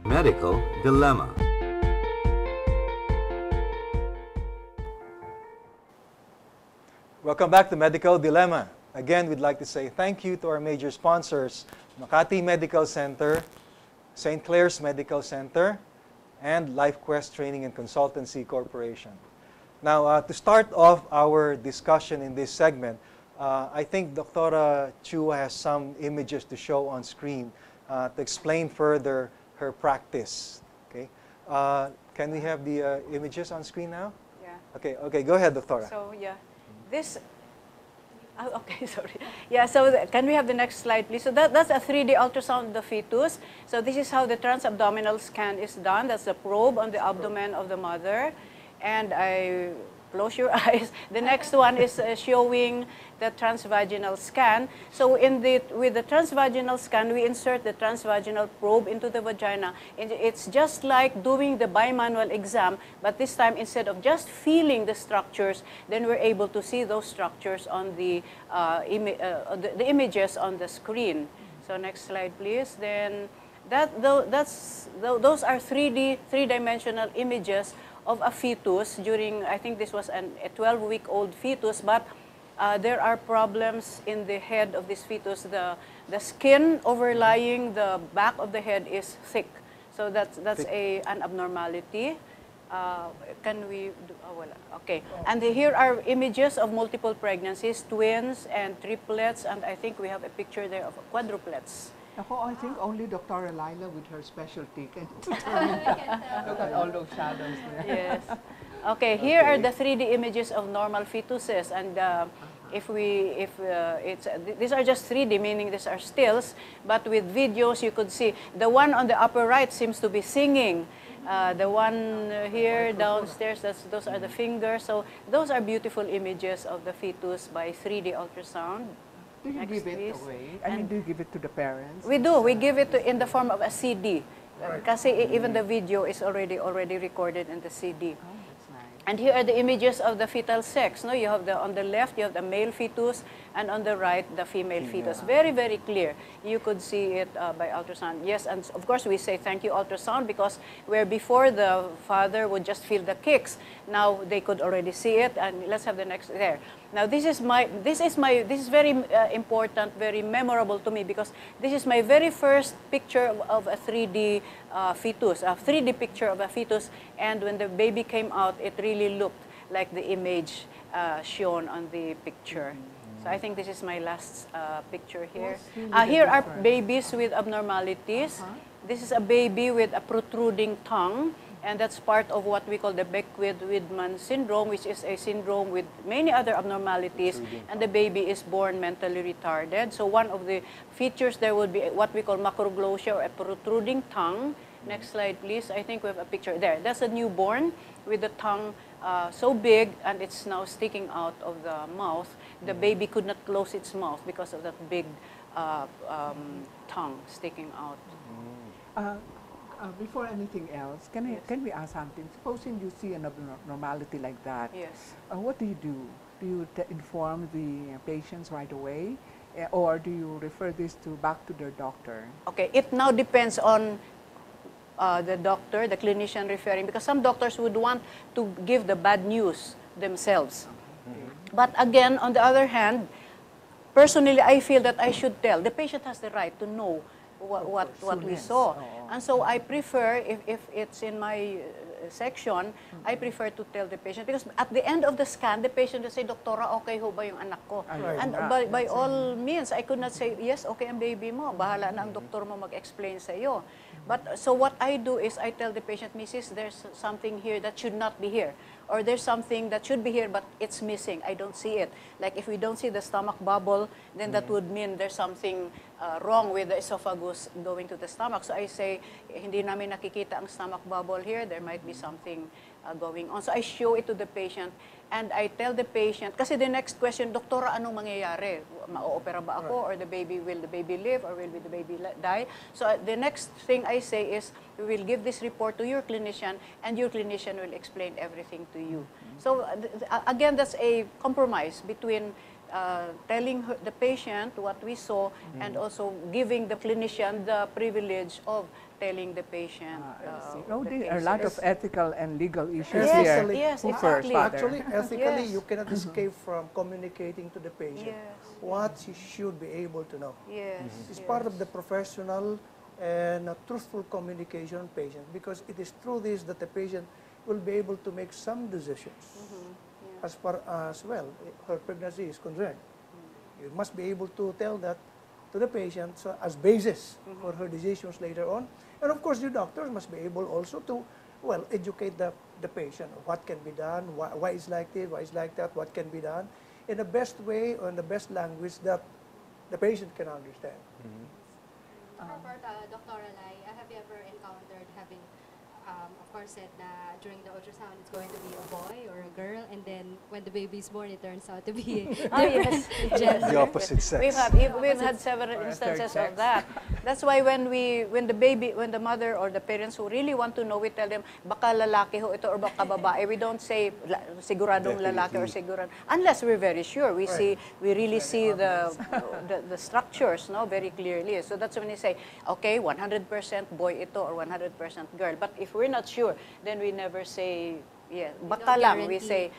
Medical Dilemma. Welcome back to Medical Dilemma. Again, we'd like to say thank you to our major sponsors, Makati Medical Center, St. Clair's Medical Center, and LifeQuest Training and Consultancy Corporation. Now, to start off our discussion in this segment, I think Dr. Chu has some images to show on screen to explain further her practice. Okay, can we have the images on screen now? Yeah. Okay, go ahead, Doctora. So yeah, this. Oh, okay, sorry. Yeah, so can we have the next slide, please? So that's a 3D ultrasound of the fetus. So this is how the transabdominal scan is done. That's the probe on the abdomen of the mother. And I close your eyes. The next one is showing the transvaginal scan. So with the transvaginal scan, we insert the transvaginal probe into the vagina. And it's just like doing the bimanual exam, but this time instead of just feeling the structures, then we're able to see those structures on the images on the screen. So next slide, please. Then those are three-dimensional images of a fetus during, I think this was a 12-week-old fetus, but there are problems in the head of this fetus. The skin overlying the back of the head is thick. So that's an abnormality. Can we do, okay. And here are images of multiple pregnancies, twins and triplets, and I think we have a picture there of quadruplets. I think only Dr. Lila with her specialty can determine. Look at all those shadows there. Yes. Okay, here are the 3D images of normal fetuses, and these are just 3D, meaning these are stills, but with videos you could see the one on the upper right seems to be singing. The one here downstairs, those are the fingers. So those are beautiful images of the fetus by 3D ultrasound. Do you give it away? I mean, do you give it to the parents? We do. We give it in the form of a CD. Because even the video is already recorded in the CD. Oh, that's nice. And here are the images of the fetal sex. No, you have on the left you have the male fetus, and on the right the female fetus. Very, very clear. You could see it by ultrasound. Yes, and of course we say thank you ultrasound, because where before the father would just feel the kicks, now they could already see it. And let's have the next there. Now this is very important, very memorable to me, because this is my very first picture of a 3D fetus, a 3D picture of a fetus, and when the baby came out, it really looked like the image shown on the picture. So I think this is my last picture here. Here are babies with abnormalities. This is a baby with a protruding tongue. And that's part of what we call the Beckwith-Wiedemann syndrome, which is a syndrome with many other abnormalities, and the baby is born mentally retarded. So one of the features there would be what we call macroglossia, or a protruding tongue. Next slide, please. I think we have a picture there. That's a newborn with the tongue so big, and it's now sticking out of the mouth. The baby could not close its mouth because of that big tongue sticking out. Before anything else, can we ask something? Supposing you see an abnormality like that, Yes. What do you do? Do you inform the patients right away, or do you refer this back to their doctor? Okay, it now depends on the doctor, the clinician referring, because some doctors would want to give the bad news themselves. But again, on the other hand, personally, I feel that I should tell. The patient has the right to know what we saw. And so I prefer, if it's in my section, I prefer to tell the patient, because at the end of the scan, the patient will say, Doktora, okay ho ba yung anak ko? And by all means, I could not say, yes, okay ang baby mo, bahala na ang doktor mo mag-explain sa iyo. But so what I do is I tell the patient, Mrs., there's something here that should not be here. Or there's something that should be here, but it's missing. I don't see it. Like if we don't see the stomach bubble, then that would mean there's something wrong with the esophagus going to the stomach. So I say, hindi namin nakikita ang stomach bubble here. There might be something going on. So I show it to the patient, and I tell the patient, kasi the next question, Doktora, anong mangyayari? Ma-opera ba ako? Or will the baby live? Or will the baby die? So the next thing I say is, we will give this report to your clinician, and your clinician will explain everything to you. So again, that's a compromise between telling the patient what we saw, and also giving the clinician the privilege of telling the patient. I see. Oh, the there are a lot of cases. ethical and legal issues Yes, here. yes, Who first, exactly. Father? Actually, ethically, Yes. you cannot escape from communicating to the patient Yes, what she should be able to know. Yes. It's part of the professional and truthful communication on patient, because it is through this that the patient will be able to make some decisions as far as, well, her pregnancy is concerned. You must be able to tell that to the patient, so as basis for her decisions later on. And of course, you doctors must be able also to, well, educate the patient. What can be done, why is like this, why is like that, what can be done, in the best way or in the best language that the patient can understand. How about Dr. Alay, have you ever encountered having, of course, said that during the ultrasound it's going to be a boy or a girl, and then when the baby is born, it turns out to be Yes. gender? The opposite sex. We've had several instances of that. That's why when the mother or the parents who really want to know, we tell them, baka lalaki ho ito or baka babae. We don't say siguradong lalaki or sigurado, unless we're very sure. We really see the structures, no, very clearly. So that's when they say, okay, 100% boy ito or 100% girl. But if we're not sure, then we never say, yeah, baka lang. We say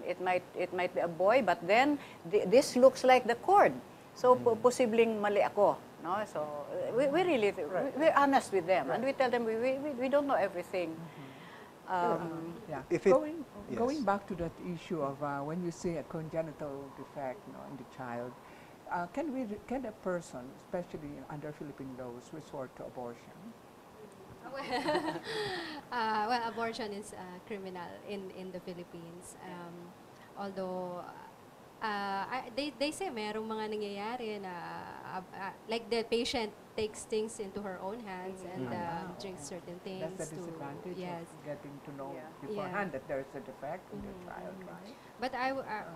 it might be a boy, but then this looks like the cord. So posibleng mali ako, no? So we really we're honest with them, and we tell them we don't know everything. Yeah. If it- yes. Going back to that issue of when you see a congenital defect, in the child, can a person, especially under Philippine laws, resort to abortion? Well, abortion is criminal in the Philippines. Although they say merong mga nangyayari na like the patient takes things into her own hands and drinks certain things. That's the disadvantage yes. of getting to know Yeah. beforehand that there is a defect in the child, right? But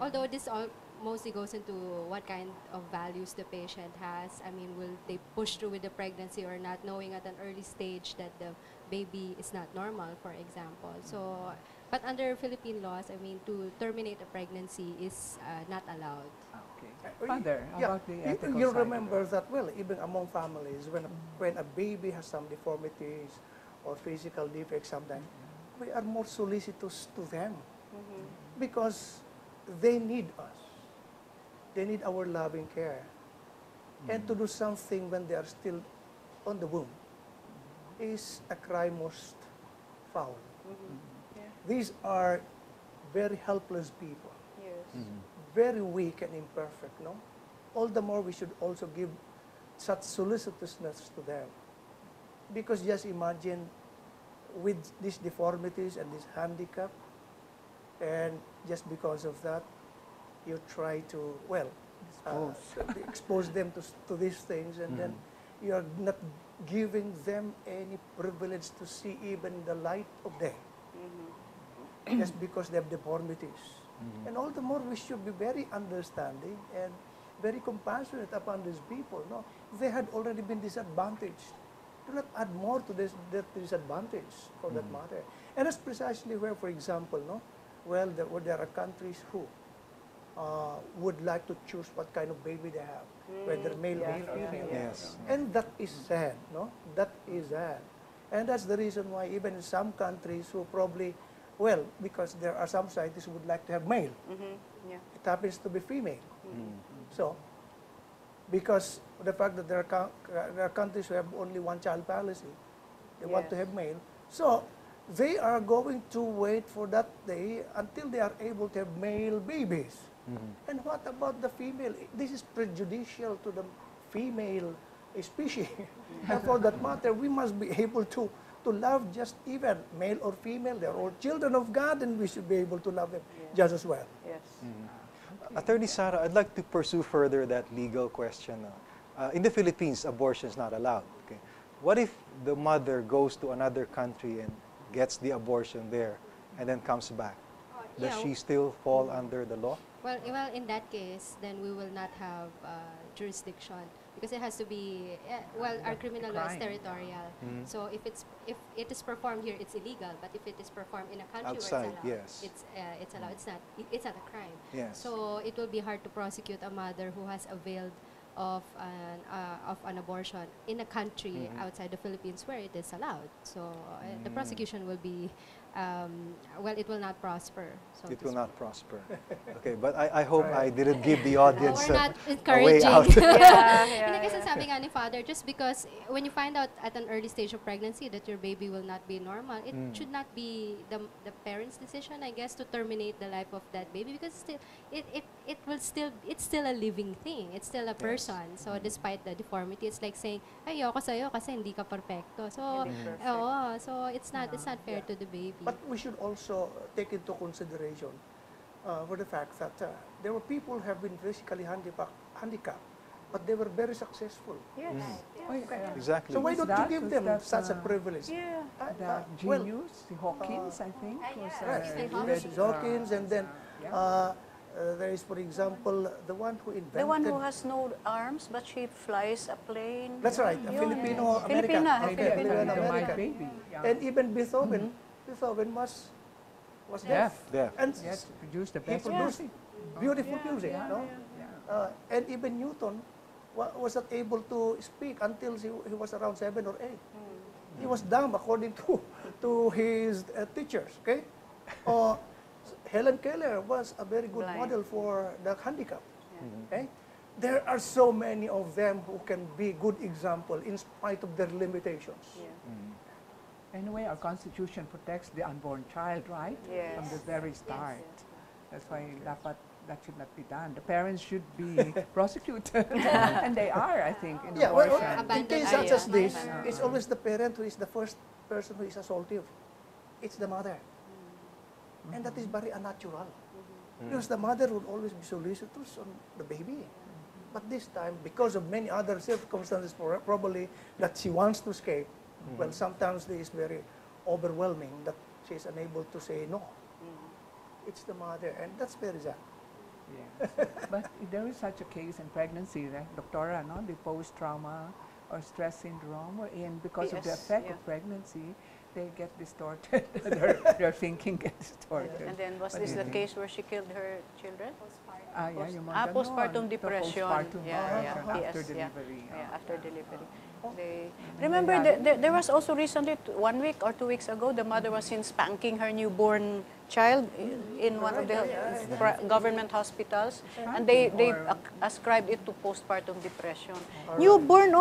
although this all mostly goes into what kind of values the patient has. I mean, will they push through with the pregnancy or not, knowing at an early stage that the baby is not normal, for example. So, but under Philippine laws, I mean, to terminate a pregnancy is not allowed. Okay. Father, how about the ethical you side of remember it? that, well, even among families, when a baby has some deformities or physical defects sometimes, we are more solicitous to them because they need us. They need our loving care. And to do something when they are still on the womb is a crime most foul. These are very helpless people, Yes. very weak and imperfect, no? All the more we should also give such solicitousness to them. Because just imagine with these deformities and this handicap, and just because of that, you try to, well, expose them to these things, and then you are not giving them any privilege to see even the light of day, just because they have deformities. And all the more we should be very understanding and very compassionate upon these people. No, they had already been disadvantaged. Do not add more to this disadvantage for that matter. And that's precisely where, for example, no, well, there are countries who would like to choose what kind of baby they have, whether male or female. Yes. And that is sad, no? That is sad. And that's the reason why even in some countries who probably, well, because there are some scientists who would like to have male. Yeah. It happens to be female. So, because the fact that there are countries who have only one child policy, they want to Yes. have male. So, they are going to wait for that day until they are able to have male babies. And what about the female? This is prejudicial to the female species. And for that matter, we must be able to love just even male or female. They're all children of God, and we should be able to love them just as well. Yes. Attorney Sara, I'd like to pursue further that legal question. In the Philippines, abortion is not allowed. Okay. What if the mother goes to another country and gets the abortion there and then comes back? Does she still fall under the law? Well, in that case, then we will not have jurisdiction because it has to be, well, our criminal law is crime. territorial. So if it is performed here, it's illegal. But if it is performed in a country Outside, where yes. it's allowed, it's not a crime. Yes. So it will be hard to prosecute a mother who has availed of an abortion in a country outside the Philippines where it is allowed. So the prosecution will be, well, it will not prosper. So It to will speak. not prosper. Okay, but I hope I didn't give the audience We're not a way encouraging. out. Hindi kasi sabi nga ni Father, just because when you find out at an early stage of pregnancy that your baby will not be normal, it should not be the parent's decision, I guess, to terminate the life of that baby, because still it's still a living thing. It's still a person. So despite the deformity, it's like saying, ayoko sa'yo kasi hindi ka perfecto. So so it's not fair to the baby. But we should also take into consideration for the fact that there were people who have been physically handicapped, but they were very successful. Yes. Oh, yeah. Exactly. So why Who's don't you that? give Who's them that, such a privilege? Yeah. The Well, genius, the Hawkins, I think. Was, right, Stephen Mrs. Hawking. Hawkins, and then yeah. there is, for example, the one who invented. The one who has no arms, but she flies a plane. That's right, a Yun. Filipino American. Filipina, Okay, Filipina. Filipino the My American. Baby. Yeah. And even Beethoven, Beethoven was deaf. Deaf. And Yes, to produce the he best produced music. beautiful Yeah, music, yeah, no? Yeah. And even Newton was not able to speak until he was around 7 or 8. He was dumb according to his teachers, okay? Helen Keller was a very good Blind. model for the handicapped, okay? There are so many of them who can be good example in spite of their limitations. Yeah. Anyway, our Constitution protects the unborn child, right? Yes. From the very start. That's why that should not be done. The parents should be prosecuted. And they are, I think, in Yeah, well, abortion. in Abandoned case such as area. this, it's always the parent who is the first person who is assaultive. It's the mother. And that is very unnatural. Because the mother would always be solicitous on the baby. But this time, because of many other circumstances, probably that she wants to escape, well, sometimes it is very overwhelming that she is unable to say no. It's the mother, and that's very sad. Yes. But there is such a case in pregnancy, right? Doctora, no? The post-trauma or stress syndrome, wherein because of the PS, effect yeah. of pregnancy, they get distorted. their thinking gets distorted. And then was What this do the you case where she killed her children? Yeah, yung mga Postpartum ganon. The depression. postpartum Yeah, depression yeah. after PS, yeah. delivery. Yeah, after delivery. Oh. Remember, there was also recently, 1 week or 2 weeks ago, the mother was seen spanking her newborn child in one of the government hospitals, and they ascribed it to postpartum depression. Newborn,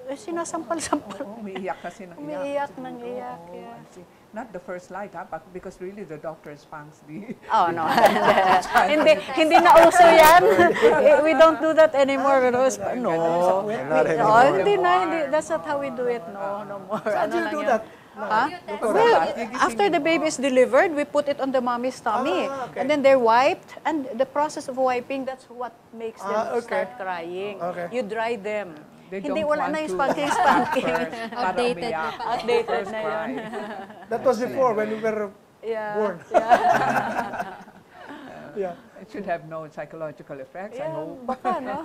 sinasampal-sampal. Oo, umiiyak kasi ng Umiiyak siguro. ng iyak, Oo, yeah. I see. Not the first light, but because really the doctor spanks the... Oh, no. hindi na uso yan. We don't do that anymore. No. Hindi na. That's not how we do it. No more. So how do you do that? Huh? Doctor, Well, gigising after the mo. baby is delivered, we put it on the mommy's tummy. Okay. And then they're wiped. And the process of wiping, that's what makes them Okay. start crying. Okay. You dry them. They Hindi, don't wala want na yung to spanking. first, para Outdated na umiyak. pala. Outdated First na yun. cry. That was before when we were Yeah. born. Yeah. It should have no psychological effects, I Yeah, hope. baka, no?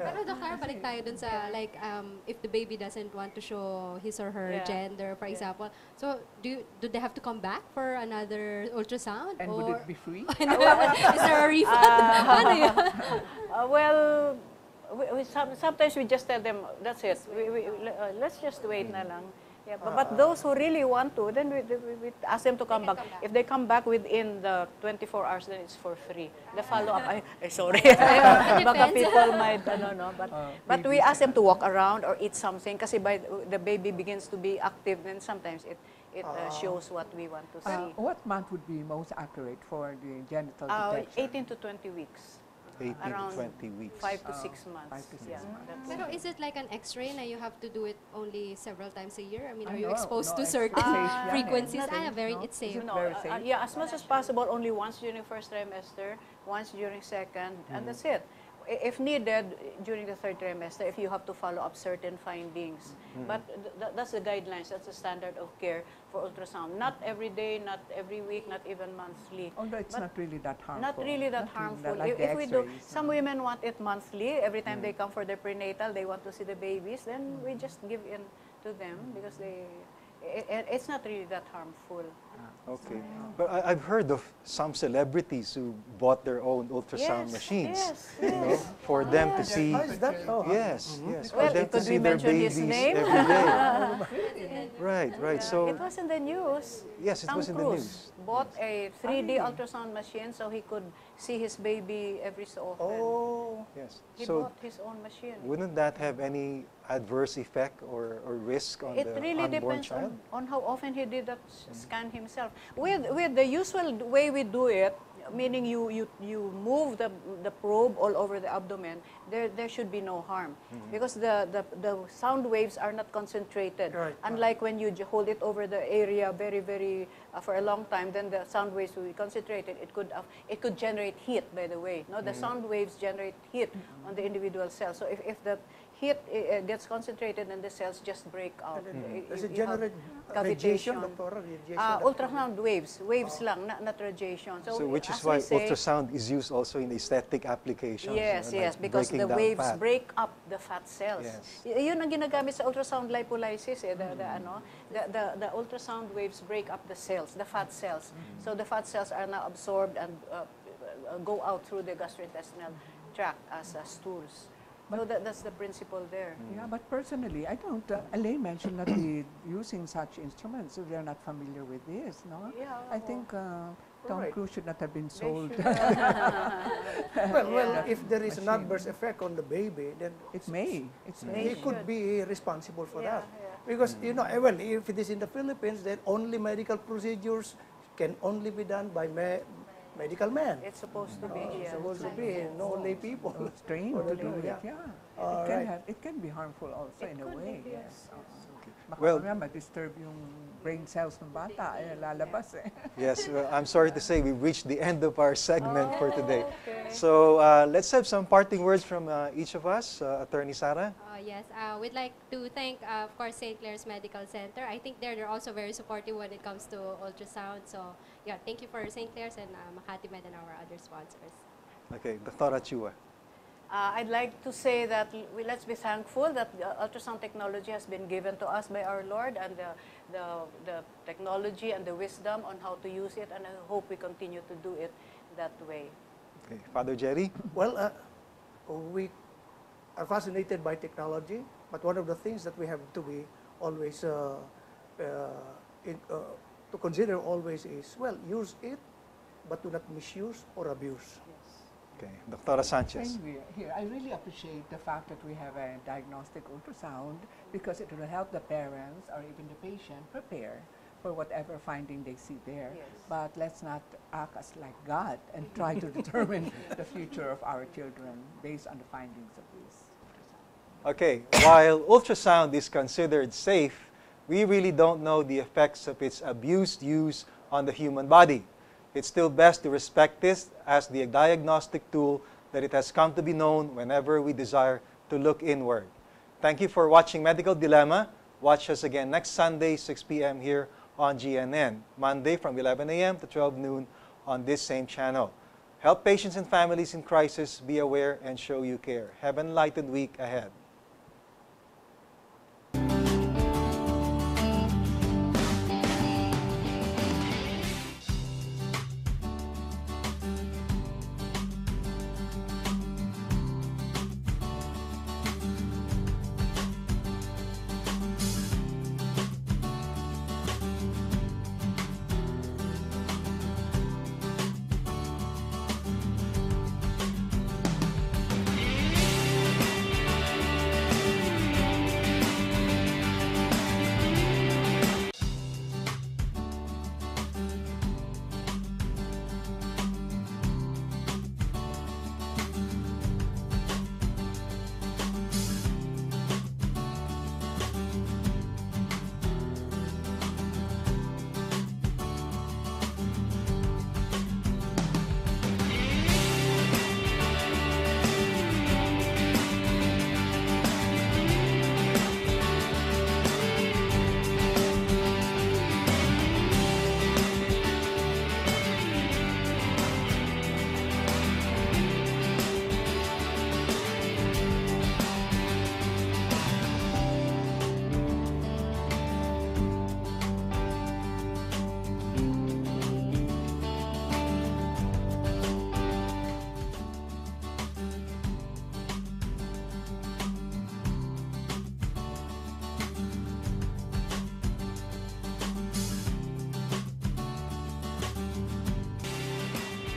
Pero Dr. balik tayo dun sa like if the baby doesn't want to show his or her Yeah. gender, for example. So do they have to come back for another ultrasound? And or would it be free? is there a refund? Ano yun? Well, sometimes we just tell them, that's it. Let's just wait na lang. Yeah, but those who really want to, then we ask them to come back. If they come back within the 24 hours, then it's for free. The follow-up, sorry. Baka people might, no. But we ask them to walk around or eat something kasi by the baby begins to be active, then sometimes it shows what we want to see. What month would be most accurate for the genital detection? 18 to 20 weeks. 18 Around to 20 weeks. 5 to 6 months. 5 to 6 Yeah, months. that's Pero is it like an X-ray na you have to do it only several times a year? I mean, are Ah, you no, exposed no, to certain X-rays yan eh. frequencies? Nothing, Very no? it's safe. No, very safe? yeah, as much as possible, only once during first trimester, once during second, and that's it. if needed, during the third trimester, if you have to follow up certain findings. But that's the guidelines, that's the standard of care for ultrasound. Not every day, not every week, not even monthly. Although it's But not really that harmful. not really that Not really harmful. like If the we do, X-rays, some women want it monthly. Every time they come for their prenatal, they want to see the babies. Then we just give in to them because it's not really that harmful. Okay. But I've heard of some celebrities who bought their own ultrasound Yes, machines, yes, you know, yes. for them to see. How is that so? Yes, yes, for Well, them to could see we their mention his babies name? every day. Right, right. So It was in the news. yes, it Tom was in the Cruise news. bought a 3D ultrasound machine so he could see his baby every so often. Oh, Yes. He So bought his own machine. wouldn't that have any adverse effect or risk on It the really unborn depends child? on how often he did that scan himself. With the usual way we do it, meaning you move the probe all over the abdomen, there should be no harm because the sound waves are not concentrated. Right. Unlike when you hold it over the area very for a long time, then the sound waves will be concentrated. It could generate heat. By the way, no, the sound waves generate heat on the individual cells. So if the heat gets concentrated, then the cells just break out. does it You have generate cavitation. radiation, Doctora? Radiation? Ultrasound waves lang, not radiation. So which is as why we say, ultrasound is used also in aesthetic applications. Yes, you know, yes, like because breaking the down waves fat. break up the fat cells. Yes. Yun ang ginagamit sa ultrasound lipolysis. The ultrasound waves break up the cells, the fat cells. So the fat cells are now absorbed and go out through the gastrointestinal tract as stools. So that's the principle there. Yeah, but personally, I don't, Elaine mentioned not be using such instruments, so they're not familiar with this, no? Yeah, I think Tom Right. Cruise should not have been They sold. should- Well, if there is an adverse effect on the baby, then It may. he could be responsible for Yeah, that. yeah. Because, well, if it is in the Philippines, then only medical procedures can only be done by medical men. It's supposed to be. It's Yeah. supposed to be no lay people. It's trained For to the do lay, it, yeah. yeah. All right. It can be harmful also It in a could way. be, yes, Baka Well- mamaya ma-disturb yung brain cells ng bata, lalabas eh. Yes, well, I'm sorry to say we've reached the end of our segment for today. Okay. So let's have some parting words from each of us. Attorney Sara? Yes, we'd like to thank, of course, St. Clair's Medical Center. I think they're also very supportive when it comes to ultrasound. So, yeah, thank you for St. Clair's and Makati Med and our other sponsors. Okay, Dr. Chua. I'd like to say that let's be thankful that ultrasound technology has been given to us by our Lord, and the technology and the wisdom on how to use it, and I hope we continue to do it that way. Okay, Father Jerry? Well, we are fascinated by technology, but one of the things that we have to be always to consider always is, well, use it, but do not misuse or abuse. Okay, Dr. Sanchez. Same here. I really appreciate the fact that we have a diagnostic ultrasound because it will help the parents or even the patient prepare for whatever finding they see there. Yes. But let's not act as like God and try to determine the future of our children based on the findings of this ultrasound. Okay, while ultrasound is considered safe, we really don't know the effects of its abused use on the human body. It's still best to respect this as the diagnostic tool that it has come to be known whenever we desire to look inward. Thank you for watching Medical Dilemma. Watch us again next Sunday, 6 p.m. here on GNN. Monday from 11 a.m. to 12 noon on this same channel. Help patients and families in crisis be aware and show you care. Have an enlightened week ahead.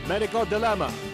Medical Dilemma